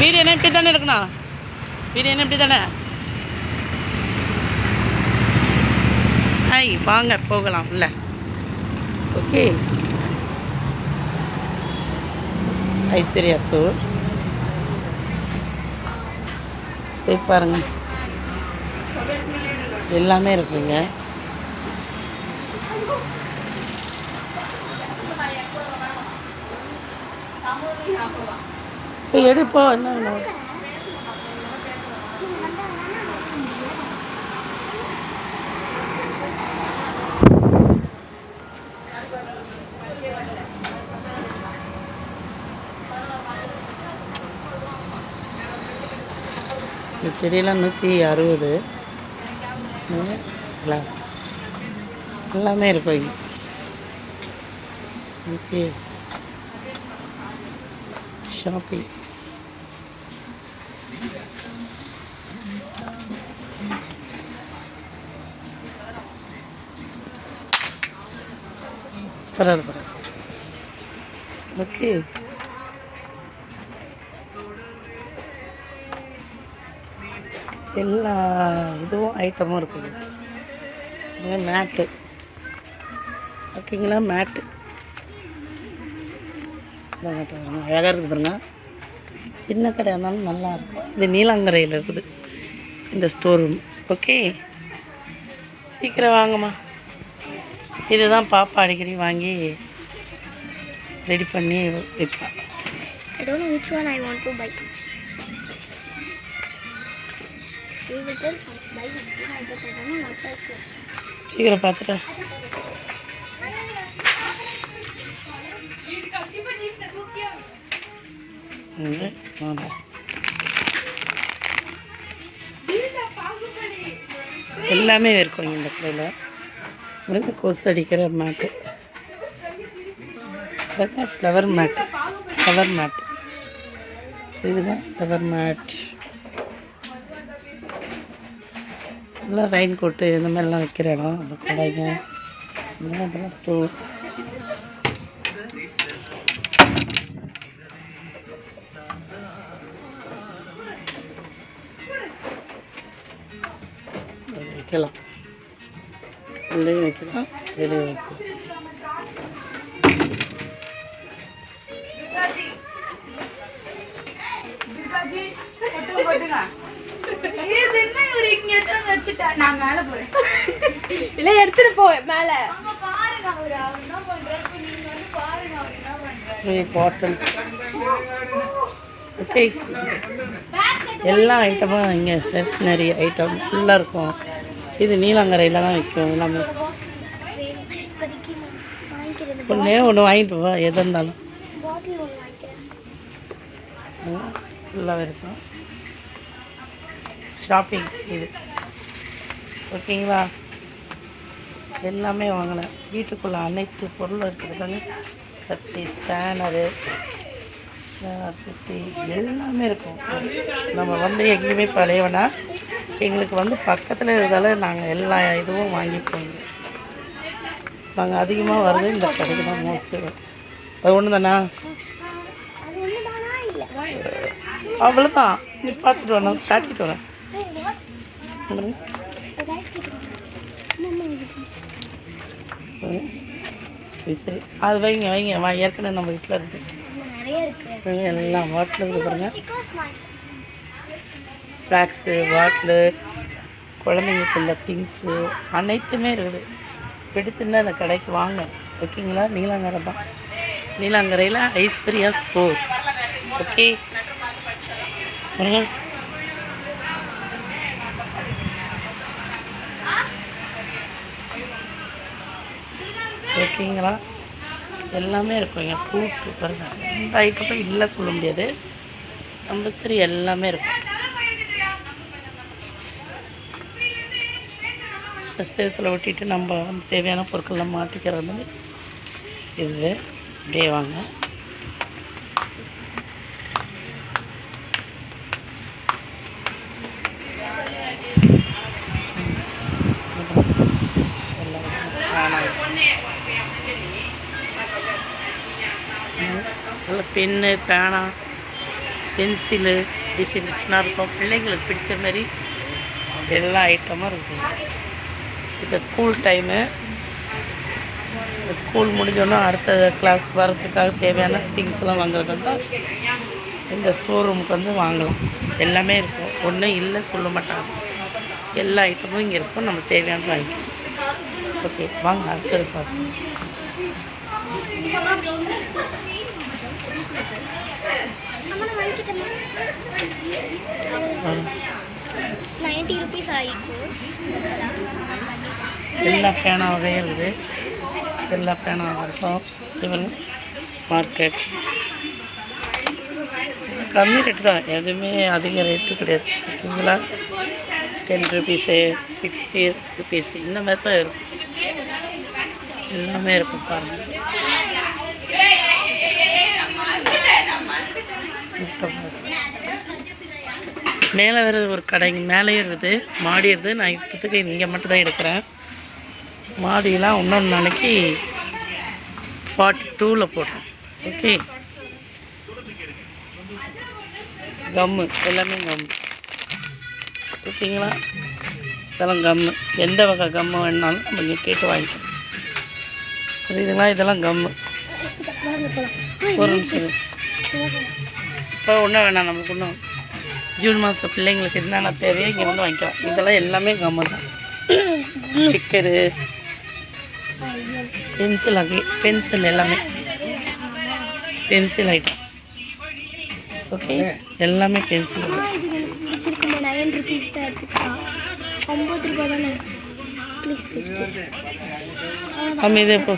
வீடு என்ன இப்படி தானே இருக்கணும், வீடு என்ன இப்படி தானே. ஹாய், வாங்க போகலாம் இல்லை. ஓகே, ஐஸ்வர்யா ஸ்டோர் போய் பாருங்க, எல்லாமே இருக்குங்க. இப்போ எடுப்போ என்ன வேணும். இந்த செடியெல்லாம் 160 கிளாஸ் எல்லாமே இருக்கும் இங்கே. Okay, shopping. பரவாயில்ல. ஓகே, எல்லா இதுவும் ஐட்டமும் இருக்குது. மேட்டு ஓகேங்களா, மேட்டு அழகாக இருக்குது பாருங்க. சின்ன கடையாக இருந்தாலும் நல்லாயிருக்கும். இது நீலாங்கரையில் இருக்குது இந்த ஸ்டோர் ரூம். ஓகே, சீக்கிரம் வாங்கம்மா. இதுதான் பாப்பா அடிக்கடி வாங்கி ரெடி பண்ணி வைப்பேன். I don't know which one I want to buy. You will tell some buy something. I just don't know what I should. சீக்கிரம் பார்த்துட்டு எல்லாமே இருக்கும் இந்த கடையில். வந்து கொசு அடிக்கிற மேட்டு, ஃப்ளவர் மேட்டு, ஃப்ளவர் மேட், இதுதான் ஃப்ளவர் மேட். எல்லாம் ரெயின் கோட்டு இந்த மாதிரிலாம் வைக்கிற இடம். அந்த கடைங்க அதெல்லாம் ஸ்டோர். வைக்கலாம், உள்ளேயும் வைக்கலாம், வெளியே வைக்கலாம். நான் மேல போறேன், இல்ல எடுத்துட்டு போவேன் மேல. பாட்டில்ஸ். ஓகே, எல்லா ஐட்டமும் இங்கே ஸ்டேஷ்னரி ஐட்டம் ஃபுல்லாக இருக்கும். இது நீலாங்கரையில் தான் விற்கும் எல்லாமே. ஒன்றே ஒன்று வாங்கிட்டு போ, எது இருந்தாலும் ஃபுல்லாகவே இருக்கும். ஷாப்பிங் இது ஓகேங்களா. எல்லாமே வாங்கினேன். வீட்டுக்குள்ளே அனைத்து பொருளும் இருக்குது. கத்தி, ஸ்கேனரு, கத்தி எல்லாமே இருக்கும். நம்ம வந்து எங்கேயுமே பழையவனா எங்களுக்கு வந்து பக்கத்தில் இருக்கிறதால நாங்கள் எல்லா இதுவும் வாங்கிப்போம். நாங்கள் அதிகமாக வருது இந்த கடைக்கு தான் மோஸ்ட்லி. அது ஒன்று தானா? அவ்வளோதான். நீ பார்த்துட்டு வரணும், காட்டிட்டு வரேன். சரி, அது வைங்க வைங்க. ஏற்கனவே நம்ம வீட்டில் இருக்குது எல்லாம். வாட்டில் இருக்குது பாருங்க. ஃப்ளாக்ஸு, வாட்டிலு, குழந்தைங்களுக்குள்ள திங்ஸு அனைத்துமே இருக்குது. பிடிச்சிருந்தா அந்த கடைக்கு வாங்க. ஓகேங்களா. நீலாங்கரை தான், நீலாங்கரையில் ஐஸ்வர்யா ஸ்டோர். ஓகே, ஓகேங்களா. எல்லாமே இருக்கும். என் கூட்டு பாருங்க, இந்த ஐட்டம் இல்லை சொல்ல முடியாது. நம்ம சரி எல்லாமே இருக்கும். சேத்துல ஒட்டிட்டு நம்ம தேவையான பொருட்கள்லாம் மாட்டிக்கிறது வந்து இது. அப்படியே வாங்க. பென்னு, பேனா பென்சிலு டிசைன்ஸ்லாம் இருக்கும். பிள்ளைங்களுக்கு பிடிச்ச மாதிரி எல்லா ஐட்டமும் இருக்குது. இப்போ ஸ்கூல் டைமு, ஸ்கூல் முடிஞ்சோன்னா அடுத்த கிளாஸ் வரத்துக்காக தேவையான திங்ஸ்லாம் வாங்குறது தான் இந்த ஸ்டோர் ரூமுக்கு வந்து வாங்கலாம். எல்லாமே இருக்கும், ஒன்றும் இல்லை சொல்ல மாட்டாங்க. எல்லா ஐட்டமும் இங்கே இருக்கும், நம்ம தேவையானது வாங்கிக்கலாம். ஓகே வாங்க அடுத்தது பார்க்கலாம். எல்லா பேனா வகையும் இருக்குது. எல்லா பேனா இருக்கும். இவங்க மார்க்கெட் கம்மி ரேட்டு தான், எதுவுமே அதிக ரேட்டு கிடையாது. ஓகேங்களா? 10 ருபீஸு 60 ருபீஸ் இந்த மாதிரி தான் இருக்கும். எல்லாமே இருக்கும் பாருங்கள். மேலே வேறு ஒரு கடைங்க மேலேயே இருக்குது, மாடி இருக்குது. நான் இப்போத்துக்கு இங்கே மட்டும் தான் எடுக்கிறேன். மாடியெலாம் இன்னொன்று நாளைக்கு 42ல் போடுறேன். ஓகே, கம்மு எல்லாமே கம்மு. ஓகேங்களா? இதெல்லாம் கம்மு, எந்த வகை கம்மு வேணுனாலும் நம்ம இங்கே கேட்டு வாங்கிக்கலாம். புரியுதுங்களா? இதெல்லாம் கம்மு. ஒரு நிமிஷம், இப்போ ஒன்றும் வேணாம், நமக்கு இன்னும் ஜூன் மாதம் பிள்ளைங்களுக்கு என்னென்ன தேவையோ இங்கே வந்து வாங்கிக்கலாம். இதெல்லாம் எல்லாமே கம்மு தான். ஸ்டிக்கரு, பென்சில் எல்லாமே பென்சில் ஐட்டம். ஓகே, எல்லாமே பென்சில். 9 ருபீஸ் தான் எடுத்துக்கலாம். 50 ரூபாய் தானே? ப்ளீஸ் ப்ளீஸ் ப்ளீஸ் இது இப்போ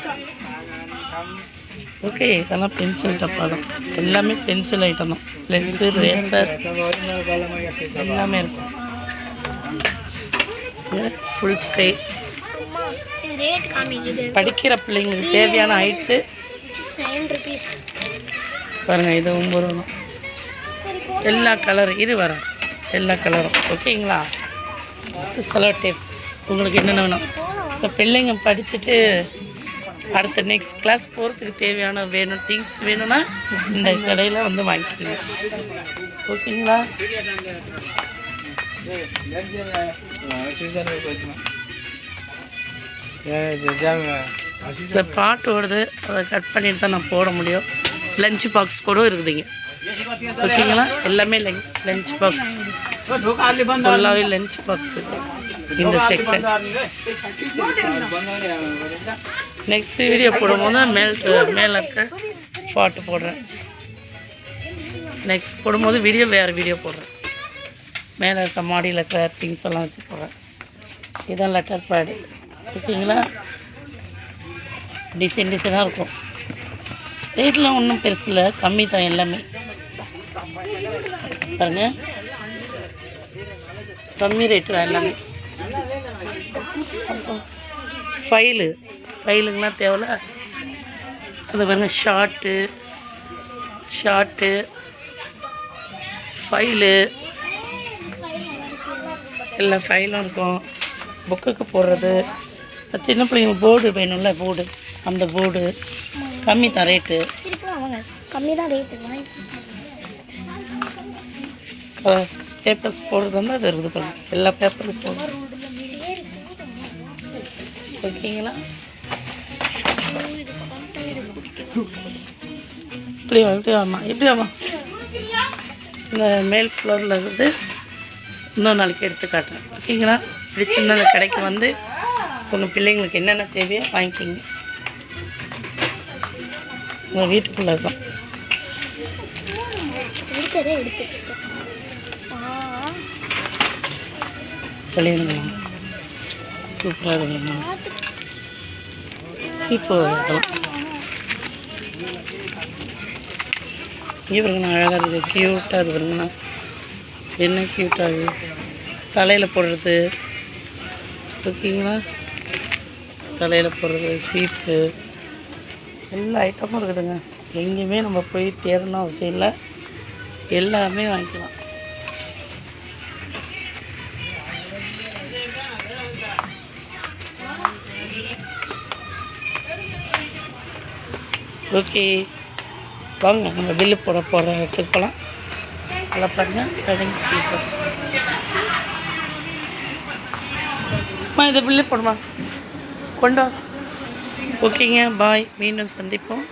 ஓகே. இதெல்லாம் பென்சில் டப்பா தான், எல்லாமே பென்சில் ஐட்டம் தான். பென்சில், ரேசர் எல்லாமே இருக்கும். Full sky. படிக்கிற பிள்ளைங்களுக்கு தேவையான ஹைட்டு 9 ருபீஸ் பாருங்கள். இது 9 ரூபா. எல்லா கலரும் வரும், எல்லா கலரும். ஓகேங்களா? செலோ டேப் உங்களுக்கு என்னென்ன வேணும். இப்போ பிள்ளைங்க படிச்சுட்டு அடுத்த நெக்ஸ்ட் கிளாஸ் போகிறதுக்கு தேவையான திங்ஸ் வேணும்னா இந்த கடையில் வந்து வாங்கிக்கலாம். ஓகேங்களா? இந்த பாட்டு ஓடுது, அதை கட் பண்ணிட்டு தான் நான் போட முடியும். லஞ்ச் பாக்ஸ் கூட இருக்குதுங்க. ஓகேங்களா? எல்லாமே லஞ்ச் பாக்ஸ், ஃபுல்லாகவே லஞ்ச் பாக்ஸு இந்த செக்ஷன். நெக்ஸ்ட் வீடியோ போடும்போது மேலே இருக்க பாட்டு போடுறேன். நெக்ஸ்ட் போடும்போது வேறு வீடியோ போடுறேன். மேலே இருக்க மாடியில் இருக்கிற திங்ஸ் எல்லாம் வச்சு போடுறேன். இதுதான் லெட்டர் பேடு. ஓகேங்களா? டிசைனாக இருக்கும். ரேட்லாம் ஒன்றும் பெருசு இல்லை, கம்மி தான் எல்லாமே. பாருங்க, கம்மி ரேட்டு தான் எல்லாமே. ஃபைலுங்கெலாம் தேவையில்ல. அது பாருங்க, ஷார்ட்டு ஃபைலு, எல்லா ஃபைலும் இருக்கும். புக்குக்கு போடுறது, சின்ன பிள்ளைங்க போர்டு வேணும்ல, அந்த போர்டு கம்மி தான் ரேட்டு. கம்மி தான் ரேட்டு. பேப்பர்ஸ் போடுறது வந்து அது இருக்குது பாருங்க, எல்லா பேப்பரும் போடுறது. ஓகேங்களா? இப்படி வாமா. இந்த மேல் ஃப்ளோரில் இருக்குது. இன்னொரு நாளைக்கு எடுத்து காட்டுறேன். ஓகேங்களா? பிடிச்சிருந்தா அந்த கடைக்கு வந்து உங்கள் பிள்ளைங்களுக்கு என்னென்ன தேவையோ வாங்கிக்கிங்க. உங்கள் வீட்டுக்குள்ளே தான் கல்யாணம் சூப்பராக இருக்குங்க. சீப்பு இதெல்லாம் இங்கே பாருங்கண்ணா, அழகாக இருக்குது, க்யூட்டாக இருக்குது பாருங்கண்ணா. என்ன க்யூட்டாக இருக்குது, தலையில் போடுறது. ஓகேங்களா? தலையில் போடுறது, சீப்பு, எல்லா ஐட்டமும் இருக்குதுங்க. எங்கேயுமே நம்ம போய் தேடணும் அவசியம் இல்லை, எல்லாமே வாங்கிக்கலாம். ஓகே, வாங்க நம்ம பில்லு போடுற இடத்துக்கு போகலாம். அதில் பாருங்கள் வெட்டிங் ஸ்லீப்பர். இதை பிள்ளை போடுமா கொண்டா. ஓகேங்க, பாய், மீண்டும் சந்திப்போம்.